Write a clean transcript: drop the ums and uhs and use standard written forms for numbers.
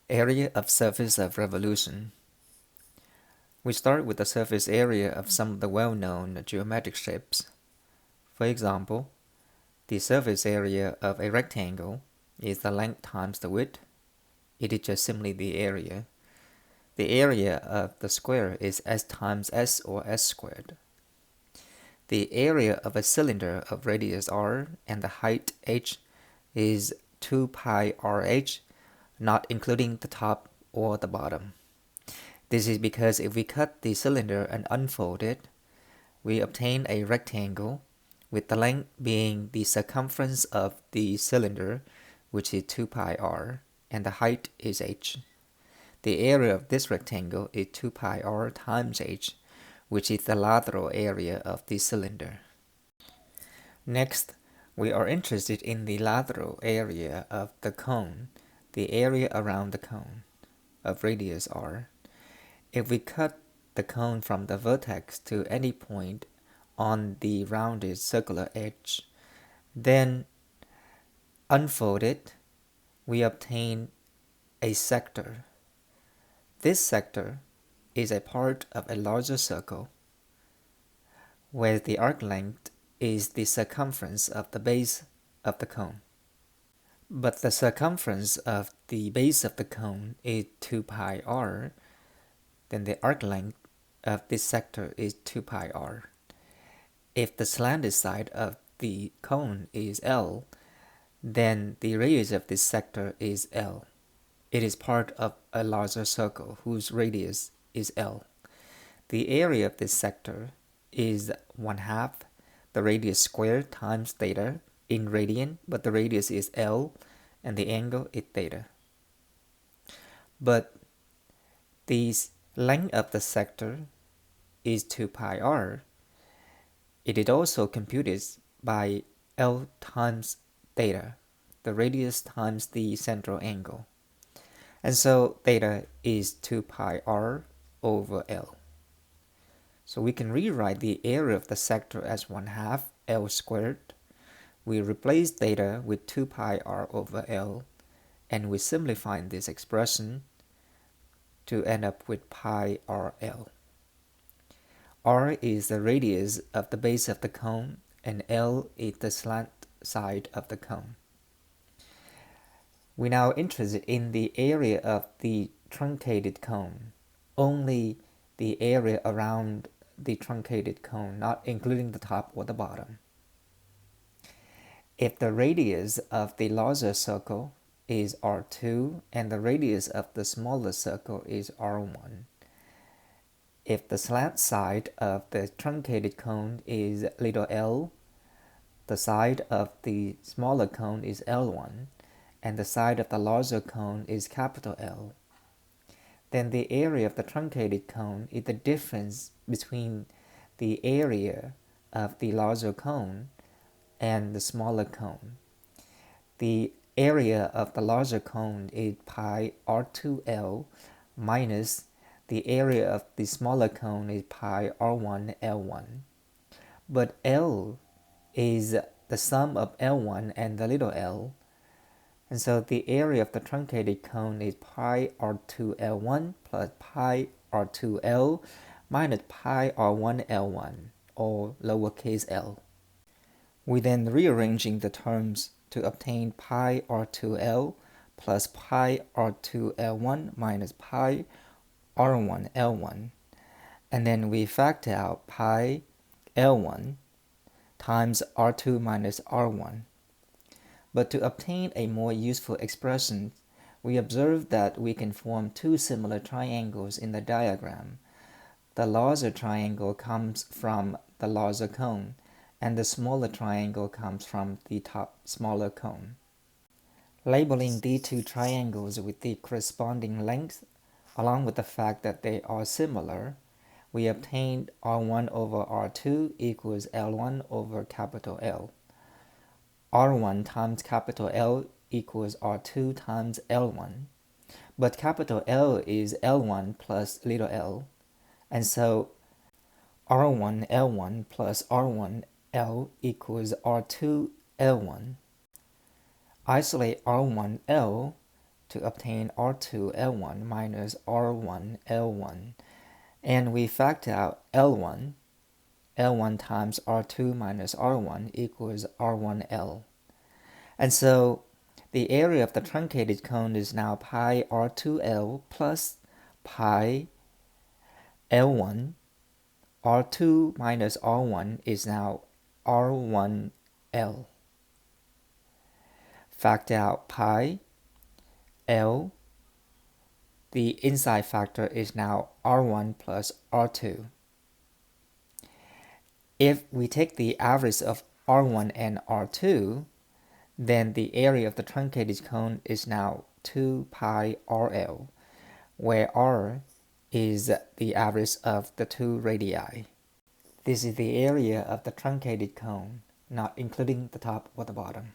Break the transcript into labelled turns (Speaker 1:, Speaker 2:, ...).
Speaker 1: Area of surface of revolution. We start with the surface area of some of the well-known geometric shapes. For example, the surface area of a rectangle is the length times the width. It is just simply the area. The area of the square is s times s or s squared. The area of a cylinder of radius r and the height h is 2 pi rh, not including the top or the bottom. This is because if we cut the cylinder and unfold it, we obtain a rectangle with the length being the circumference of the cylinder, which is 2 pi r, and the height is h. The area of this rectangle is 2 pi r times h, which is the lateral area of the cylinder. Next, we are interested in the lateral area of the cone, the area around the cone, of radius r. If we cut the cone from the vertex to any point on the rounded circular edge, then unfold it, we obtain a sector. This sector is a part of a larger circle, where the arc length is the circumference of the base of the cone. But the circumference of the base of the cone is 2 pi r, then the arc length of this sector is 2 pi r. If the slanted side of the cone is L, then the radius of this sector is L. It is part of a larger circle whose radius is L. The area of this sector is 1/2 the radius squared times theta in radian, but the radius is L and the angle is theta. But the length of the sector is 2 pi r. It is also computed by L times theta, the radius times the central angle. And so theta is 2 pi r over L. So we can rewrite the area of the sector as 1/2 L squared. We replace theta with 2 pi r over L, and we simplify this expression to end up with pi rl. R is the radius of the base of the cone, and L is the slant side of the cone. We're now interested in the area of the truncated cone, only the area around the truncated cone, not including the top or the bottom. If the radius of the larger circle is r2 and the radius of the smaller circle is r1, if the slant side of the truncated cone is little l, the side of the smaller cone is L1, and the side of the larger cone is capital L, then the area of the truncated cone is the difference between the area of the larger cone and the smaller cone. The area of the larger cone is pi r2l minus the area of the smaller cone is pi r1l1. But L is the sum of L1 and the little l, and so the area of the truncated cone is pi r2l1 plus pi r2l minus pi r1l1, or lowercase l. We then rearranging the terms to obtain pi r2l plus pi r2l1 minus pi r1l1, and then we factor out pi l1 times r2 minus r1. But to obtain a more useful expression, we observe that we can form two similar triangles in the diagram. The larger triangle comes from the larger cone, and the smaller triangle comes from the top smaller cone. Labeling these two triangles with the corresponding length, along with the fact that they are similar, we obtain r1 over r2 equals L1 over capital L. R1 times capital L equals R2 times L1, but capital L is L1 plus little l, and so R1 L1 plus R1 L equals R2 L1. Isolate R1 L to obtain R2L1 minus R1L1, and we factor out L1. L1 times R2 minus R1 equals R1L. And so the area of the truncated cone is now pi R2L plus pi L1. R2 minus R1 is now R1L. Factor out pi L. The inside factor is now R1 plus R2. If we take the average of R1 and R2, then the area of the truncated cone is now 2 pi RL, where R is the average of the two radii. This is the area of the truncated cone, not including the top or the bottom.